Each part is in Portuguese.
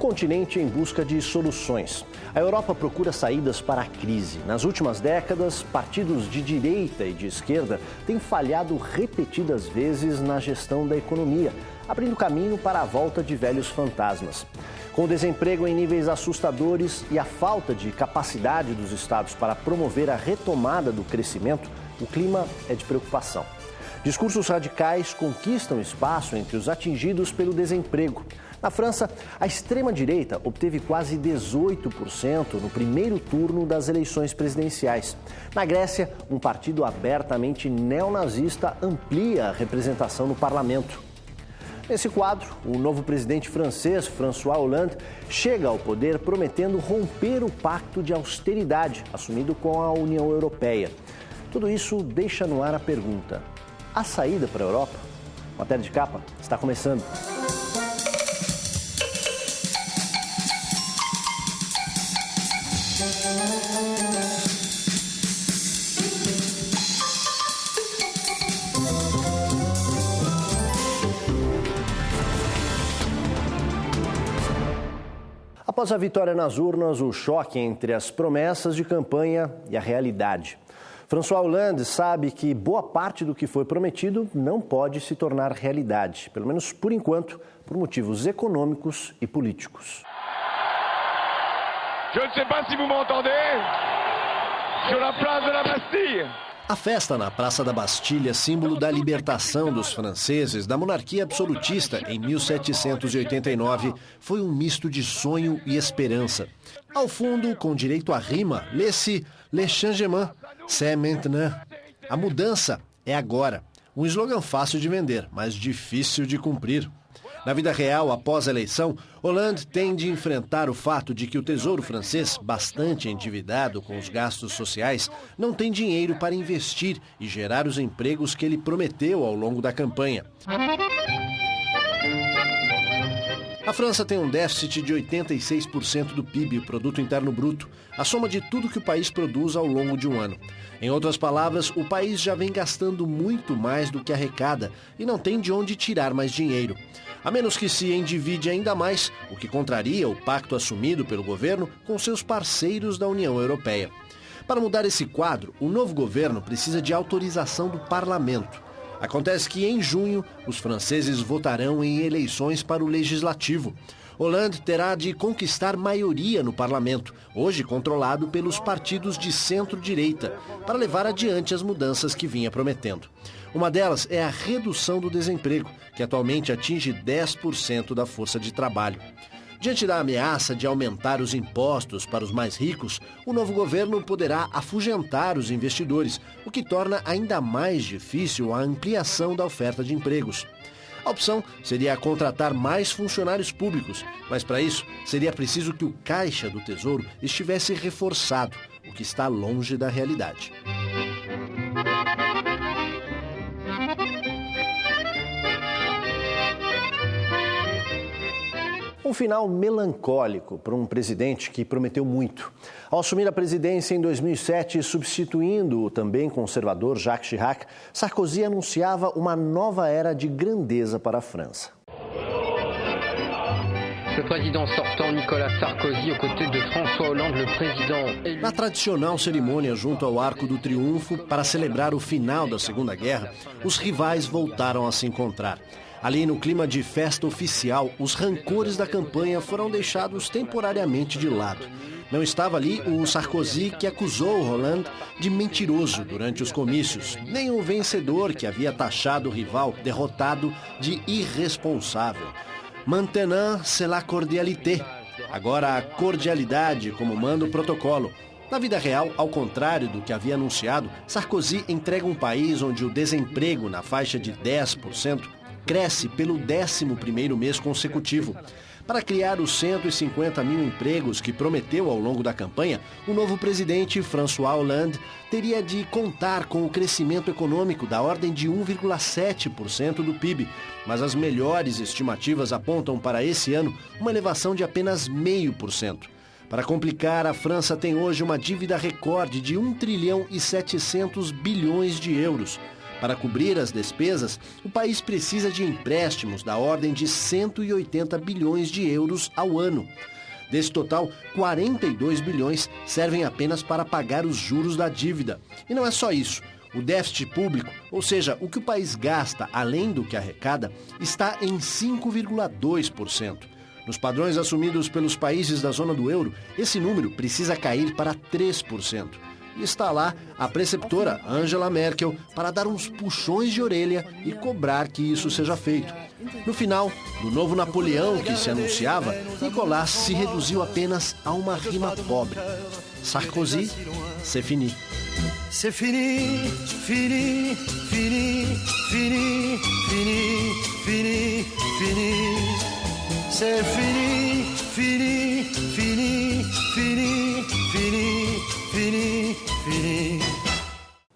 continente em busca de soluções. A Europa procura saídas para a crise. Nas últimas décadas, partidos de direita e de esquerda têm falhado repetidas vezes na gestão da economia, abrindo caminho para a volta de velhos fantasmas. Com o desemprego em níveis assustadores e a falta de capacidade dos estados para promover a retomada do crescimento, o clima é de preocupação. Discursos radicais conquistam espaço entre os atingidos pelo desemprego. Na França, a extrema-direita obteve quase 18% no primeiro turno das eleições presidenciais. Na Grécia, um partido abertamente neonazista amplia a representação no parlamento. Nesse quadro, o novo presidente francês, François Hollande, chega ao poder prometendo romper o pacto de austeridade assumido com a União Europeia. Tudo isso deixa no ar a pergunta: há saída para a Europa? Matéria de capa está começando. Após a vitória nas urnas, o choque entre as promessas de campanha e a realidade. François Hollande sabe que boa parte do que foi prometido não pode se tornar realidade, pelo menos por enquanto, por motivos econômicos e políticos. Je ne sais pas si vous m'entendez. Sur la place de la Bastille. A festa na Praça da Bastilha, símbolo da libertação dos franceses da monarquia absolutista em 1789, foi um misto de sonho e esperança. Ao fundo, com direito à rima, lê-se Le changement, c'est maintenant. A mudança é agora. Um slogan fácil de vender, mas difícil de cumprir. Na vida real, após a eleição, Hollande tem de enfrentar o fato de que o Tesouro francês, bastante endividado com os gastos sociais, não tem dinheiro para investir e gerar os empregos que ele prometeu ao longo da campanha. A França tem um déficit de 86% do PIB, o Produto Interno Bruto, a soma de tudo que o país produz ao longo de um ano. Em outras palavras, o país já vem gastando muito mais do que arrecada e não tem de onde tirar mais dinheiro. A menos que se endivide ainda mais, o que contraria o pacto assumido pelo governo com seus parceiros da União Europeia. Para mudar esse quadro, o novo governo precisa de autorização do parlamento. Acontece que em junho, os franceses votarão em eleições para o legislativo. Hollande terá de conquistar maioria no parlamento, hoje controlado pelos partidos de centro-direita, para levar adiante as mudanças que vinha prometendo. Uma delas é a redução do desemprego, que atualmente atinge 10% da força de trabalho. Diante da ameaça de aumentar os impostos para os mais ricos, o novo governo poderá afugentar os investidores, o que torna ainda mais difícil a ampliação da oferta de empregos. A opção seria contratar mais funcionários públicos, mas para isso seria preciso que o caixa do Tesouro estivesse reforçado, o que está longe da realidade. Um final melancólico para um presidente que prometeu muito. Ao assumir a presidência em 2007, substituindo o também conservador Jacques Chirac, Sarkozy anunciava uma nova era de grandeza para a França. Le président sortant Nicolas Sarkozy, aux côtés de François Hollande, le président... Na tradicional cerimônia junto ao Arco do Triunfo, para celebrar o final da Segunda Guerra, os rivais voltaram a se encontrar. Ali, no clima de festa oficial, os rancores da campanha foram deixados temporariamente de lado. Não estava ali o Sarkozy que acusou Hollande de mentiroso durante os comícios, nem o vencedor que havia taxado o rival derrotado de irresponsável. Maintenant, c'est la cordialité. Agora a cordialidade, como manda o protocolo. Na vida real, ao contrário do que havia anunciado, Sarkozy entrega um país onde o desemprego na faixa de 10% cresce pelo 11º mês consecutivo. Para criar os 150 mil empregos que prometeu ao longo da campanha, o novo presidente, François Hollande, teria de contar com o crescimento econômico da ordem de 1,7% do PIB, mas as melhores estimativas apontam para esse ano uma elevação de apenas 0,5%. Para complicar, a França tem hoje uma dívida recorde de 1 trilhão e 700 bilhões de euros. Para cobrir as despesas, o país precisa de empréstimos da ordem de 180 bilhões de euros ao ano. Desse total, 42 bilhões servem apenas para pagar os juros da dívida. E não é só isso. O déficit público, ou seja, o que o país gasta além do que arrecada, está em 5,2%. Nos padrões assumidos pelos países da zona do euro, esse número precisa cair para 3%. E está lá a preceptora Angela Merkel para dar uns puxões de orelha e cobrar que isso seja feito. No final, do novo Napoleão que se anunciava, Nicolas se reduziu apenas a uma rima pobre. Sarkozy, c'est fini. C'est fini, fini, fini, fini, fini, fini, fini. C'est fini, fini, fini, fini, fini, fini, fini.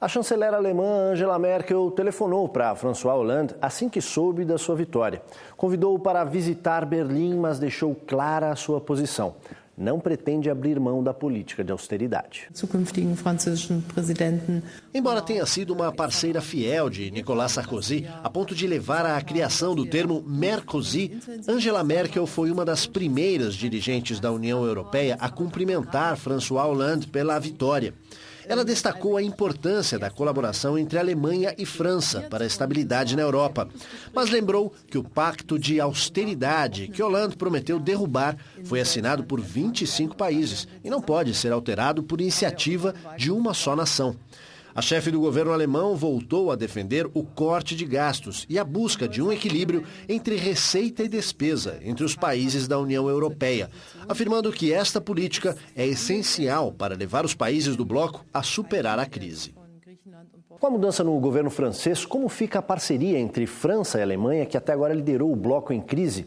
A chanceler alemã Angela Merkel telefonou para François Hollande assim que soube da sua vitória. Convidou-o para visitar Berlim, mas deixou clara a sua posição. Não pretende abrir mão da política de austeridade. Embora tenha sido uma parceira fiel de Nicolas Sarkozy, a ponto de levar à criação do termo Merkozy, Angela Merkel foi uma das primeiras dirigentes da União Europeia a cumprimentar François Hollande pela vitória. Ela destacou a importância da colaboração entre Alemanha e França para a estabilidade na Europa, mas lembrou que o pacto de austeridade que Hollande prometeu derrubar foi assinado por 25 países e não pode ser alterado por iniciativa de uma só nação. A chefe do governo alemão voltou a defender o corte de gastos e a busca de um equilíbrio entre receita e despesa entre os países da União Europeia, afirmando que esta política é essencial para levar os países do bloco a superar a crise. Com a mudança no governo francês, como fica a parceria entre França e Alemanha, que até agora liderou o bloco em crise?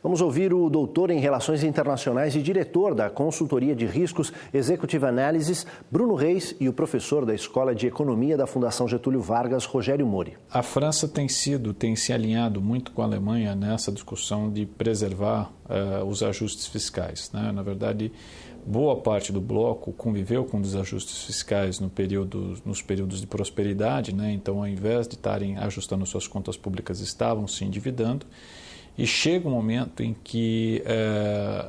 Vamos ouvir o doutor em Relações Internacionais e diretor da Consultoria de Riscos Executive Analysis, Bruno Reis, e o professor da Escola de Economia da Fundação Getúlio Vargas, Rogério Mori. A França tem se alinhado muito com a Alemanha nessa discussão de preservar os ajustes fiscais, né? Na verdade, boa parte do bloco conviveu com desajustes fiscais nos períodos de prosperidade, né? Então, ao invés de estarem ajustando suas contas públicas, estavam se endividando. E chega um momento em que,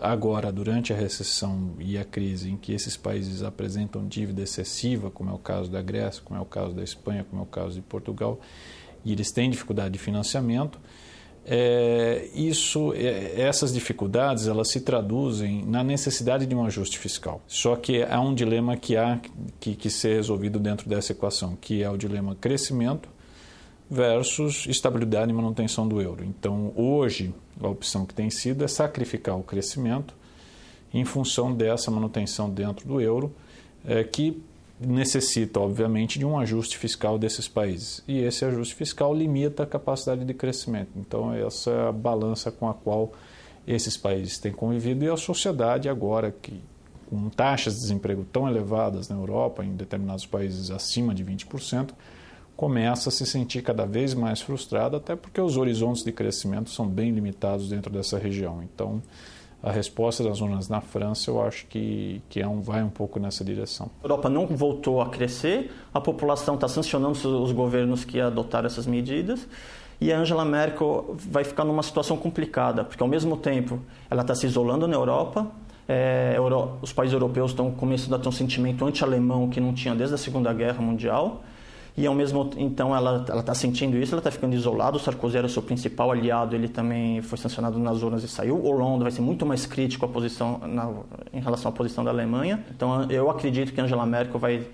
agora, durante a recessão e a crise, em que esses países apresentam dívida excessiva, como é o caso da Grécia, como é o caso da Espanha, como é o caso de Portugal, e eles têm dificuldade de financiamento, essas dificuldades elas se traduzem na necessidade de um ajuste fiscal. Só que há um dilema que há que ser resolvido dentro dessa equação, que é o dilema crescimento versus estabilidade e manutenção do euro. Então, hoje, a opção que tem sido é sacrificar o crescimento em função dessa manutenção dentro do euro, que necessita, obviamente, de um ajuste fiscal desses países. E esse ajuste fiscal limita a capacidade de crescimento. Então, essa é a balança com a qual esses países têm convivido e a sociedade agora, que com taxas de desemprego tão elevadas na Europa, em determinados países acima de 20%, começa a se sentir cada vez mais frustrada, até porque os horizontes de crescimento são bem limitados dentro dessa região. Então, a resposta das zonas na França, eu acho que vai um pouco nessa direção. A Europa não voltou a crescer, a população está sancionando os governos que adotaram essas medidas, e a Angela Merkel vai ficar numa situação complicada, porque ao mesmo tempo ela está se isolando na Europa, os países europeus estão começando a ter um sentimento anti-alemão que não tinha desde a Segunda Guerra Mundial, e ao mesmo então ela está sentindo isso, ela está ficando isolada. O Sarkozy era o seu principal aliado, ele também foi sancionado nas urnas e saiu. O Hollande vai ser muito mais crítico em relação à posição da Alemanha. Então eu acredito que Angela Merkel vai,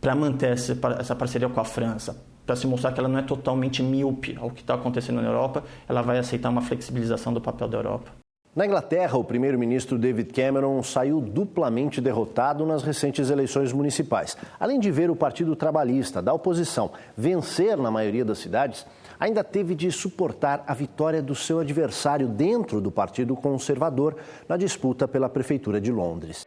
para manter essa parceria com a França, para se mostrar que ela não é totalmente míope ao que está acontecendo na Europa, ela vai aceitar uma flexibilização do papel da Europa. Na Inglaterra, o primeiro-ministro David Cameron saiu duplamente derrotado nas recentes eleições municipais. Além de ver o Partido Trabalhista da oposição vencer na maioria das cidades, ainda teve de suportar a vitória do seu adversário dentro do Partido Conservador na disputa pela Prefeitura de Londres.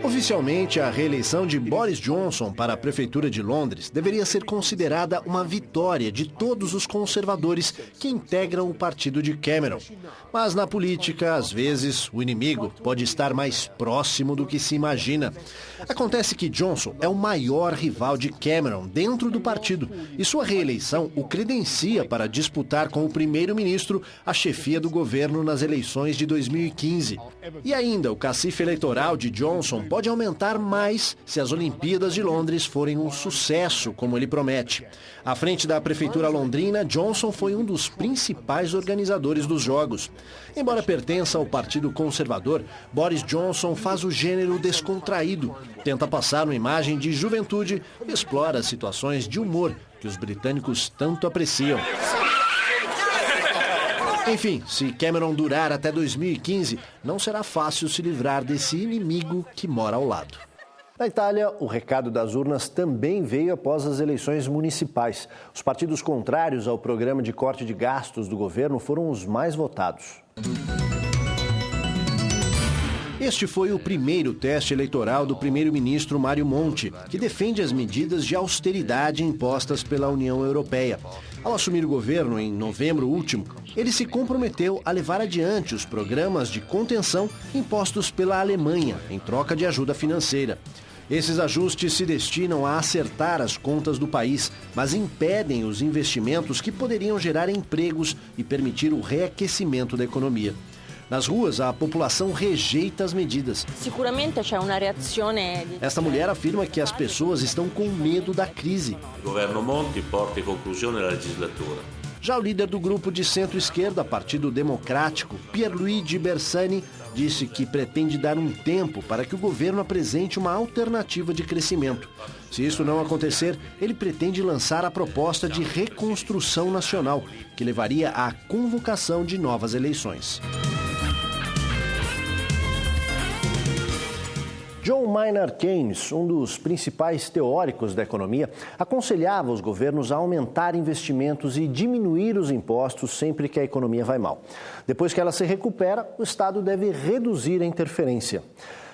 O Oficialmente, a reeleição de Boris Johnson para a Prefeitura de Londres deveria ser considerada uma vitória de todos os conservadores que integram o partido de Cameron. Mas na política, às vezes, o inimigo pode estar mais próximo do que se imagina. Acontece que Johnson é o maior rival de Cameron dentro do partido e sua reeleição o credencia para disputar com o primeiro-ministro a chefia do governo nas eleições de 2015. E ainda, o cacife eleitoral de Johnson pode aumentar mais se as Olimpíadas de Londres forem um sucesso, como ele promete. À frente da prefeitura londrina, Johnson foi um dos principais organizadores dos Jogos. Embora pertença ao Partido Conservador, Boris Johnson faz o gênero descontraído, tenta passar uma imagem de juventude e explora situações de humor que os britânicos tanto apreciam. Enfim, se Cameron durar até 2015, não será fácil se livrar desse inimigo que mora ao lado. Na Itália, o recado das urnas também veio após as eleições municipais. Os partidos contrários ao programa de corte de gastos do governo foram os mais votados. Este foi o primeiro teste eleitoral do primeiro-ministro Mário Monti, que defende as medidas de austeridade impostas pela União Europeia. Ao assumir o governo em novembro último, ele se comprometeu a levar adiante os programas de contenção impostos pela Alemanha, em troca de ajuda financeira. Esses ajustes se destinam a acertar as contas do país, mas impedem os investimentos que poderiam gerar empregos e permitir o reaquecimento da economia. Nas ruas, a população rejeita as medidas. Sicuramente c'è una reazione. Esta mulher afirma que as pessoas estão com medo da crise. O governo Monti porta em conclusão a legislatura. Já o líder do grupo de centro-esquerda, Partido Democrático, Pierluigi Bersani, disse que pretende dar um tempo para que o governo apresente uma alternativa de crescimento. Se isso não acontecer, ele pretende lançar a proposta de reconstrução nacional, que levaria à convocação de novas eleições. John Maynard Keynes, um dos principais teóricos da economia, aconselhava os governos a aumentar investimentos e diminuir os impostos sempre que a economia vai mal. Depois que ela se recupera, o Estado deve reduzir a interferência.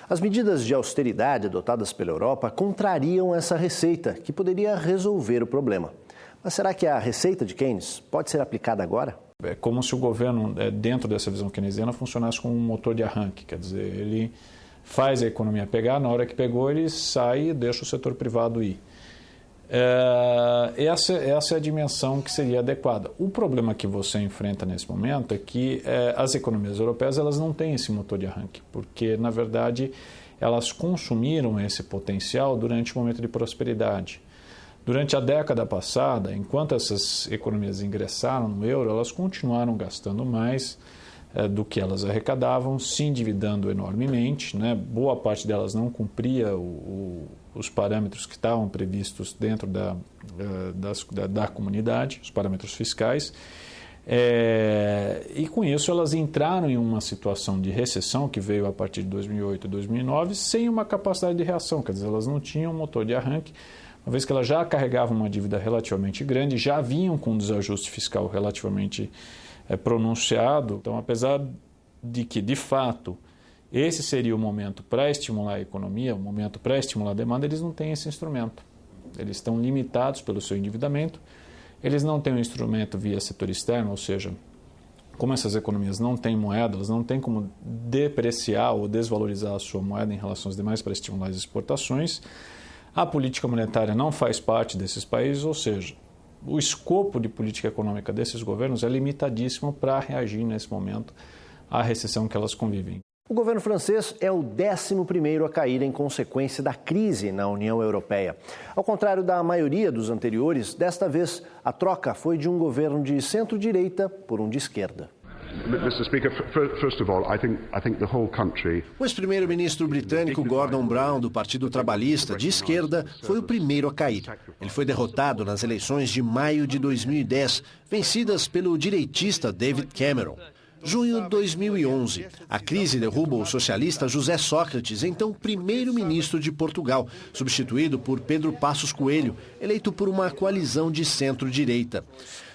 As medidas de austeridade adotadas pela Europa contrariam essa receita, que poderia resolver o problema. Mas será que a receita de Keynes pode ser aplicada agora? É como se o governo, dentro dessa visão keynesiana, funcionasse como um motor de arranque, quer dizer, ele faz a economia pegar, na hora que pegou ele sai e deixa o setor privado ir. Essa é a dimensão que seria adequada. O problema que você enfrenta nesse momento é que as economias europeias elas não têm esse motor de arranque, porque, na verdade, elas consumiram esse potencial durante o momento de prosperidade. Durante a década passada, enquanto essas economias ingressaram no euro, elas continuaram gastando mais do que elas arrecadavam, se endividando enormemente, né? Boa parte delas não cumpria os parâmetros que estavam previstos dentro da comunidade, os parâmetros fiscais, e com isso elas entraram em uma situação de recessão que veio a partir de 2008 e 2009 sem uma capacidade de reação, quer dizer, elas não tinham motor de arranque, uma vez que elas já carregavam uma dívida relativamente grande, já vinham com um desajuste fiscal relativamente pronunciado. Então, apesar de que, de fato, esse seria o momento para estimular a economia, o momento para estimular a demanda, eles não têm esse instrumento. Eles estão limitados pelo seu endividamento, eles não têm um instrumento via setor externo, ou seja, como essas economias não têm moeda, elas não têm como depreciar ou desvalorizar a sua moeda em relação às demais para estimular as exportações. A política monetária não faz parte desses países, ou seja, o escopo de política econômica desses governos é limitadíssimo para reagir nesse momento à recessão que elas convivem. O governo francês é o 11º a cair em consequência da crise na União Europeia. Ao contrário da maioria dos anteriores, desta vez a troca foi de um governo de centro-direita por um de esquerda. Mr. Speaker, first of all, I think the whole country... O ex-primeiro-ministro britânico Gordon Brown, do Partido Trabalhista de esquerda, foi o primeiro a cair. Ele foi derrotado nas eleições de maio de 2010, vencidas pelo direitista David Cameron. Junho de 2011. A crise derruba o socialista José Sócrates, então primeiro-ministro de Portugal, substituído por Pedro Passos Coelho, eleito por uma coalizão de centro-direita.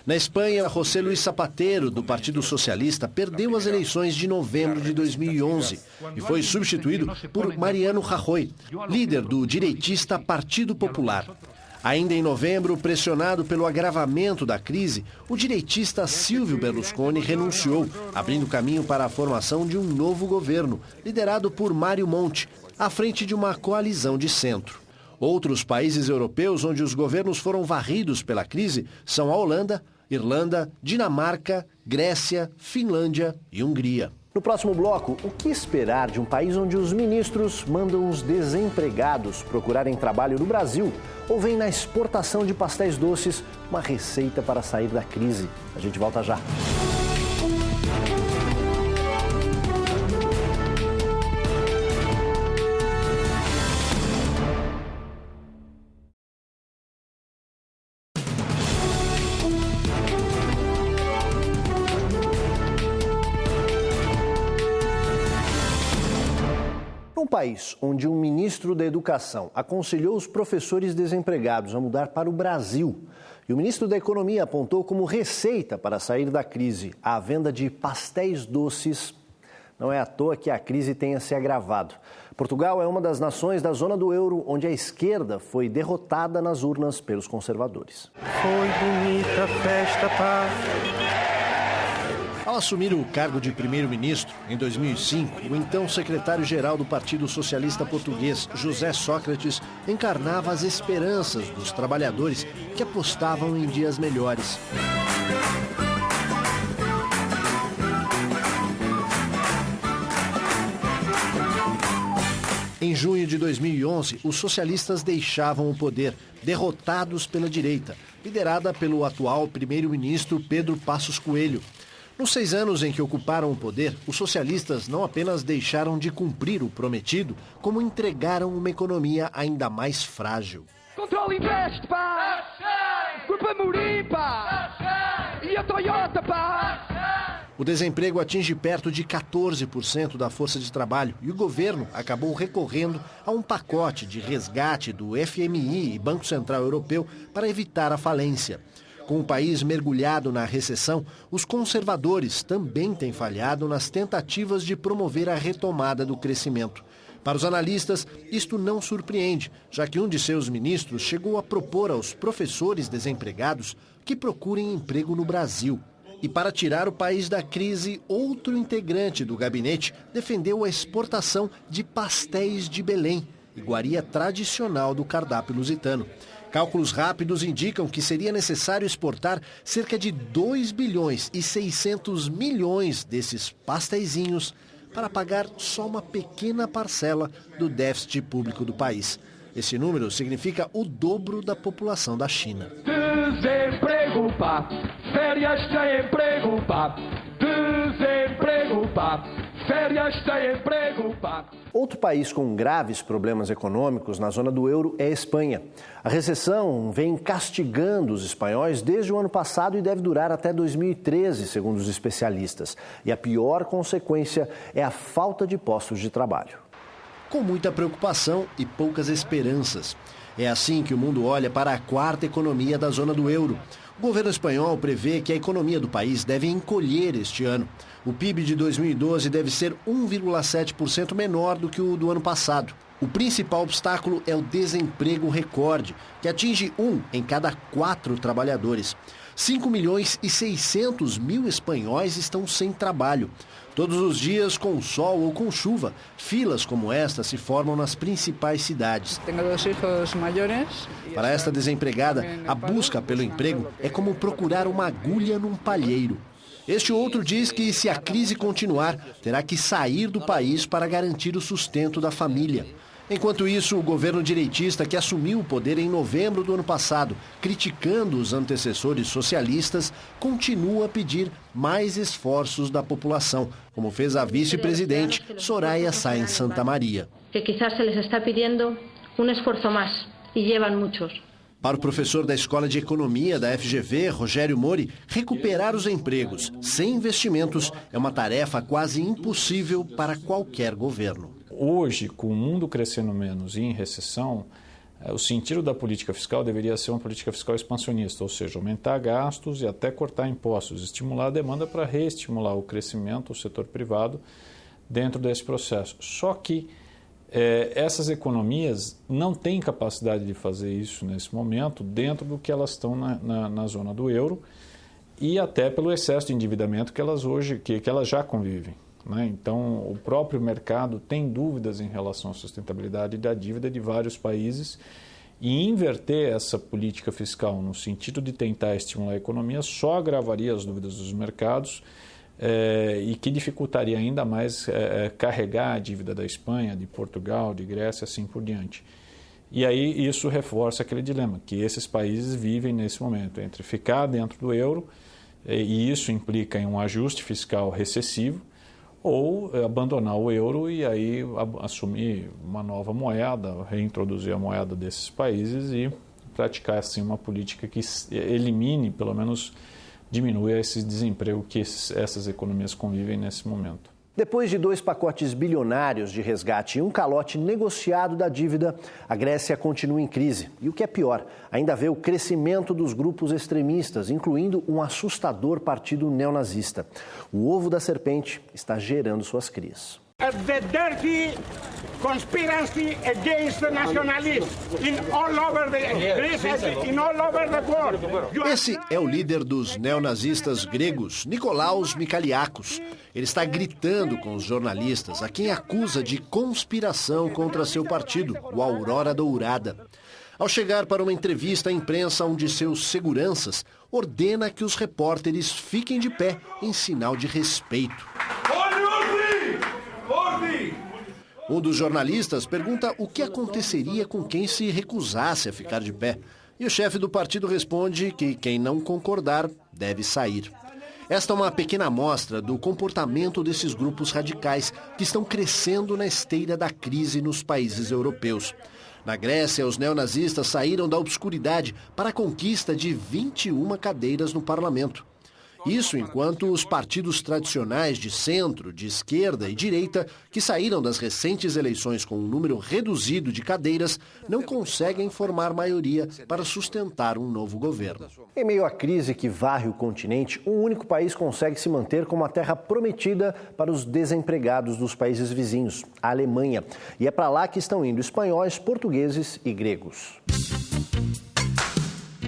Na Espanha, José Luís Zapatero, do Partido Socialista, perdeu as eleições de novembro de 2011 e foi substituído por Mariano Rajoy, líder do direitista Partido Popular. Ainda em novembro, pressionado pelo agravamento da crise, o direitista Silvio Berlusconi renunciou, abrindo caminho para a formação de um novo governo, liderado por Mário Monti, à frente de uma coalizão de centro. Outros países europeus onde os governos foram varridos pela crise são a Holanda, Irlanda, Dinamarca, Grécia, Finlândia e Hungria. No próximo bloco, o que esperar de um país onde os ministros mandam os desempregados procurarem trabalho no Brasil ou vem na exportação de pastéis doces uma receita para sair da crise? A gente volta já. Um país onde um ministro da Educação aconselhou os professores desempregados a mudar para o Brasil e o ministro da Economia apontou como receita para sair da crise a venda de pastéis doces, não é à toa que a crise tenha se agravado. Portugal é uma das nações da zona do euro onde a esquerda foi derrotada nas urnas pelos conservadores. Foi bonita a festa, pá. Ao assumir o cargo de primeiro-ministro, em 2005, o então secretário-geral do Partido Socialista Português, José Sócrates, encarnava as esperanças dos trabalhadores que apostavam em dias melhores. Em junho de 2011, os socialistas deixavam o poder, derrotados pela direita, liderada pelo atual primeiro-ministro Pedro Passos Coelho. Nos 6 anos em que ocuparam o poder, os socialistas não apenas deixaram de cumprir o prometido, como entregaram uma economia ainda mais frágil. Controle Invest, pá! Grupo Amorim, pá! E a Toyota, pá! O desemprego atinge perto de 14% da força de trabalho e o governo acabou recorrendo a um pacote de resgate do FMI e Banco Central Europeu para evitar a falência. Com o país mergulhado na recessão, os conservadores também têm falhado nas tentativas de promover a retomada do crescimento. Para os analistas, isto não surpreende, já que um de seus ministros chegou a propor aos professores desempregados que procurem emprego no Brasil. E para tirar o país da crise, outro integrante do gabinete defendeu a exportação de pastéis de Belém, iguaria tradicional do cardápio lusitano. Cálculos rápidos indicam que seria necessário exportar cerca de 2 bilhões e 600 milhões desses pasteizinhos para pagar só uma pequena parcela do déficit público do país. Esse número significa o dobro da população da China. Desemprego, pá! Férias sem emprego, pá! Desemprego, pá! Férias sem emprego, pá! Outro país com graves problemas econômicos na zona do euro é a Espanha. A recessão vem castigando os espanhóis desde o ano passado e deve durar até 2013, segundo os especialistas. E a pior consequência é a falta de postos de trabalho. Com muita preocupação e poucas esperanças. É assim que o mundo olha para a quarta economia da zona do euro. O governo espanhol prevê que a economia do país deve encolher este ano. O PIB de 2012 deve ser 1,7% menor do que o do ano passado. O principal obstáculo é o desemprego recorde, que atinge 1 em cada 4 trabalhadores. 5 milhões e 600 mil espanhóis estão sem trabalho. Todos os dias, com sol ou com chuva, filas como esta se formam nas principais cidades. Tenho 2 filhos maiores. Para esta desempregada, a busca pelo emprego é como procurar uma agulha num palheiro. Este outro diz que, se a crise continuar, terá que sair do país para garantir o sustento da família. Enquanto isso, o governo direitista, que assumiu o poder em novembro do ano passado, criticando os antecessores socialistas, continua a pedir mais esforços da população, como fez a vice-presidente Soraya Sáenz Santamaría. Que quizás se les está pidiendo un esfuerzo más y llevan muchos. Para o professor da Escola de Economia da FGV, Rogério Mori, recuperar os empregos sem investimentos é uma tarefa quase impossível para qualquer governo. Hoje, com o mundo crescendo menos e em recessão, o sentido da política fiscal deveria ser uma política fiscal expansionista, ou seja, aumentar gastos e até cortar impostos, estimular a demanda para reestimular o crescimento do setor privado dentro desse processo. Só que essas economias não têm capacidade de fazer isso nesse momento dentro do que elas estão na zona do euro e até pelo excesso de endividamento que elas já convivem, né? Então, o próprio mercado tem dúvidas em relação à sustentabilidade da dívida de vários países e inverter essa política fiscal no sentido de tentar estimular a economia só agravaria as dúvidas dos mercados e que dificultaria ainda mais carregar a dívida da Espanha, de Portugal, de Grécia, assim por diante. E aí isso reforça aquele dilema que esses países vivem nesse momento, entre ficar dentro do euro, e isso implica em um ajuste fiscal recessivo, ou abandonar o euro e aí assumir uma nova moeda, reintroduzir a moeda desses países e praticar assim uma política que elimine, pelo menos diminua esse desemprego que essas economias convivem nesse momento. Depois de 2 pacotes bilionários de resgate e um calote negociado da dívida, a Grécia continua em crise. E o que é pior, ainda vê o crescimento dos grupos extremistas, incluindo um assustador partido neonazista. O ovo da serpente está gerando suas crias. The dirty conspiracy against the nationalists in all over the Greece and in all over the world. Esse é o líder dos neonazistas gregos, Nikolaos Michaliakos. Ele está gritando com os jornalistas, a quem acusa de conspiração contra seu partido, o Aurora Dourada. Ao chegar para uma entrevista à imprensa, um de seus seguranças ordena que os repórteres fiquem de pé em sinal de respeito. Um dos jornalistas pergunta o que aconteceria com quem se recusasse a ficar de pé. E o chefe do partido responde que quem não concordar deve sair. Esta é uma pequena amostra do comportamento desses grupos radicais que estão crescendo na esteira da crise nos países europeus. Na Grécia, os neonazistas saíram da obscuridade para a conquista de 21 cadeiras no parlamento. Isso enquanto os partidos tradicionais de centro, de esquerda e direita, que saíram das recentes eleições com um número reduzido de cadeiras, não conseguem formar maioria para sustentar um novo governo. Em meio à crise que varre o continente, um único país consegue se manter como a terra prometida para os desempregados dos países vizinhos, a Alemanha. E é para lá que estão indo espanhóis, portugueses e gregos.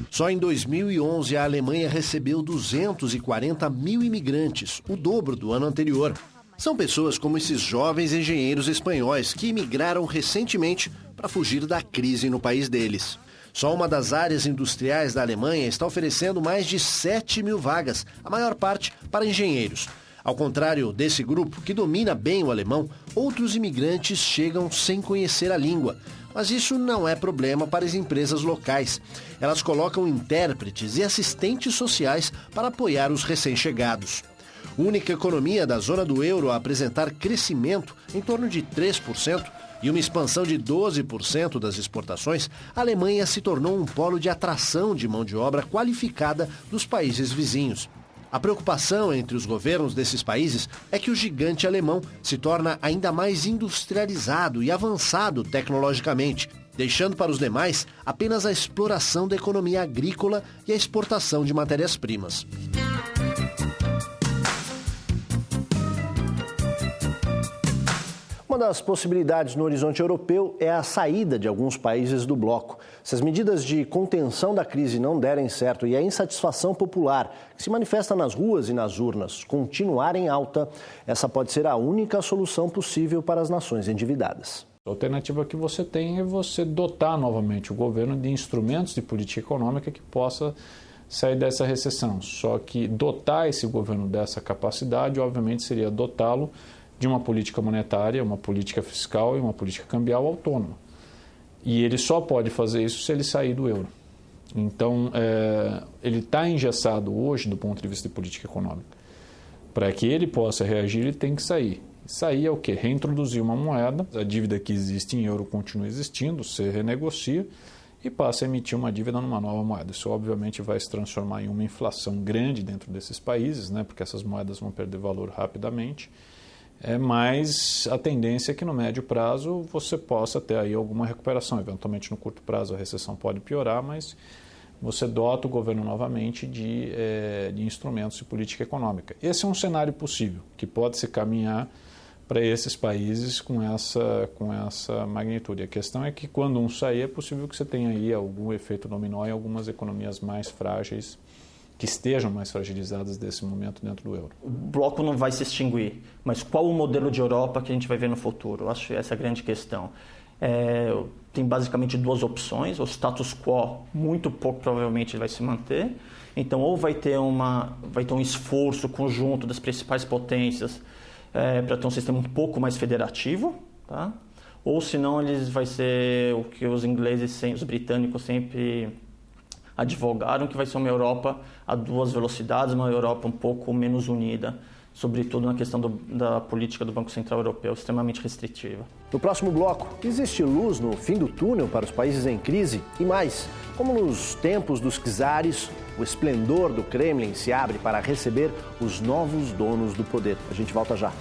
Só em 2011, a Alemanha recebeu 240 mil imigrantes, o dobro do ano anterior. São pessoas como esses jovens engenheiros espanhóis que imigraram recentemente para fugir da crise no país deles. Só uma das áreas industriais da Alemanha está oferecendo mais de 7 mil vagas, a maior parte para engenheiros. Ao contrário desse grupo, que domina bem o alemão, outros imigrantes chegam sem conhecer a língua. Mas isso não é problema para as empresas locais. Elas colocam intérpretes e assistentes sociais para apoiar os recém-chegados. Única economia da zona do euro a apresentar crescimento em torno de 3% e uma expansão de 12% das exportações, a Alemanha se tornou um polo de atração de mão de obra qualificada dos países vizinhos. A preocupação entre os governos desses países é que o gigante alemão se torna ainda mais industrializado e avançado tecnologicamente, deixando para os demais apenas a exploração da economia agrícola e a exportação de matérias-primas. Uma das possibilidades no horizonte europeu é a saída de alguns países do bloco. Se as medidas de contenção da crise não derem certo e a insatisfação popular, que se manifesta nas ruas e nas urnas, continuarem alta, essa pode ser a única solução possível para as nações endividadas. A alternativa que você tem é você dotar novamente o governo de instrumentos de política econômica que possa sair dessa recessão. Só que dotar esse governo dessa capacidade, obviamente, seria dotá-lo de uma política monetária, uma política fiscal e uma política cambial autônoma. E ele só pode fazer isso se ele sair do euro. Então, ele está engessado hoje do ponto de vista de política econômica. Para que ele possa reagir, ele tem que sair. Sair é o quê? Reintroduzir uma moeda, a dívida que existe em euro continua existindo, você renegocia e passa a emitir uma dívida numa nova moeda. Isso obviamente vai se transformar em uma inflação grande dentro desses países, né, porque essas moedas vão perder valor rapidamente, mas a tendência é que no médio prazo você possa ter aí alguma recuperação. Eventualmente no curto prazo a recessão pode piorar, mas você dota o governo novamente de instrumentos de política econômica. Esse é um cenário possível, que pode se caminhar para esses países com essa magnitude. A questão é que quando um sair, é possível que você tenha aí algum efeito dominó em algumas economias mais frágeis, que estejam mais fragilizadas desse momento dentro do euro. O bloco não vai se extinguir, mas qual o modelo de Europa que a gente vai ver no futuro? Eu acho que essa é a grande questão. Tem basicamente duas opções. O status quo, muito pouco provavelmente, vai se manter. Então, ou vai ter um esforço conjunto das principais potências para ter um sistema um pouco mais federativo, tá? Ou senão vai ser o que os ingleses, os britânicos sempre advogaram, que vai ser uma Europa a duas velocidades, uma Europa um pouco menos unida, sobretudo na questão da política do Banco Central Europeu, extremamente restritiva. No próximo bloco, existe luz no fim do túnel para os países em crise? E mais, como nos tempos dos czares, o esplendor do Kremlin se abre para receber os novos donos do poder. A gente volta já.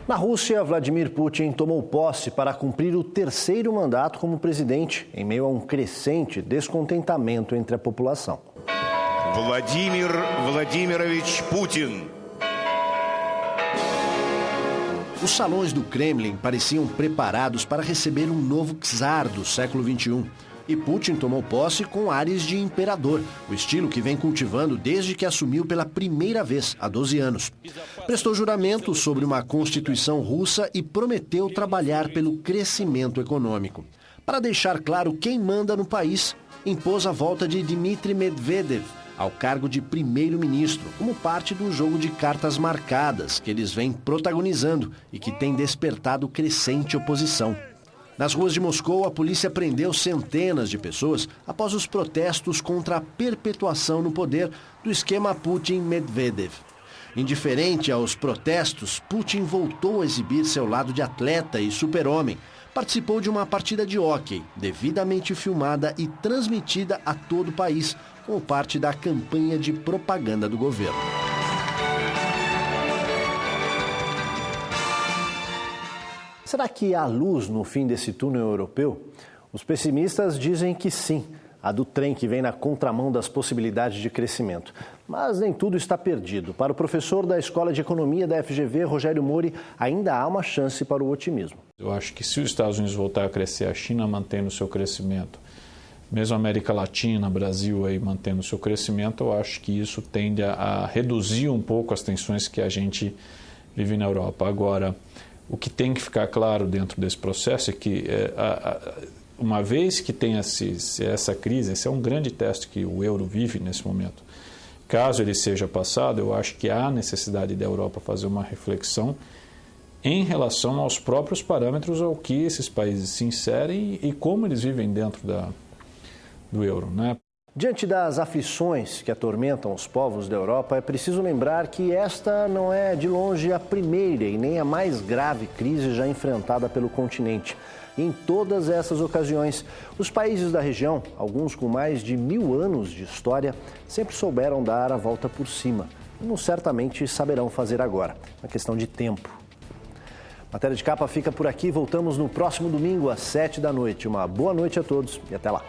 Na Rússia, Vladimir Putin tomou posse para cumprir o terceiro mandato como presidente, em meio a um crescente descontentamento entre a população. Vladimir Vladimirovich Putin. Os salões do Kremlin pareciam preparados para receber um novo czar do século XXI. E Putin tomou posse com ares de imperador, o estilo que vem cultivando desde que assumiu pela primeira vez, há 12 anos. Prestou juramento sobre uma constituição russa e prometeu trabalhar pelo crescimento econômico. Para deixar claro quem manda no país, impôs a volta de Dmitry Medvedev ao cargo de primeiro-ministro, como parte do jogo de cartas marcadas que eles vêm protagonizando e que tem despertado crescente oposição. Nas ruas de Moscou, a polícia prendeu centenas de pessoas após os protestos contra a perpetuação no poder do esquema Putin-Medvedev. Indiferente aos protestos, Putin voltou a exibir seu lado de atleta e super-homem. Participou de uma partida de hóquei, devidamente filmada e transmitida a todo o país, como parte da campanha de propaganda do governo. Será que há luz no fim desse túnel europeu? Os pessimistas dizem que sim, a do trem que vem na contramão das possibilidades de crescimento. Mas nem tudo está perdido. Para o professor da Escola de Economia da FGV, Rogério Mori, ainda há uma chance para o otimismo. Eu acho que se os Estados Unidos voltar a crescer, a China mantendo o seu crescimento, mesmo a América Latina, Brasil aí mantendo o seu crescimento, eu acho que isso tende a reduzir um pouco as tensões que a gente vive na Europa. Agora, o que tem que ficar claro dentro desse processo é que, uma vez que tem essa crise, esse é um grande teste que o euro vive nesse momento. Caso ele seja passado, eu acho que há necessidade da Europa fazer uma reflexão em relação aos próprios parâmetros ao que esses países se inserem e como eles vivem dentro do euro, né? Diante das aflições que atormentam os povos da Europa, é preciso lembrar que esta não é de longe a primeira e nem a mais grave crise já enfrentada pelo continente. E em todas essas ocasiões, os países da região, alguns com mais de 1000 anos de história, sempre souberam dar a volta por cima. Como certamente saberão fazer agora, uma questão de tempo. Matéria de Capa fica por aqui, voltamos no próximo domingo às 7 da noite. Uma boa noite a todos e até lá.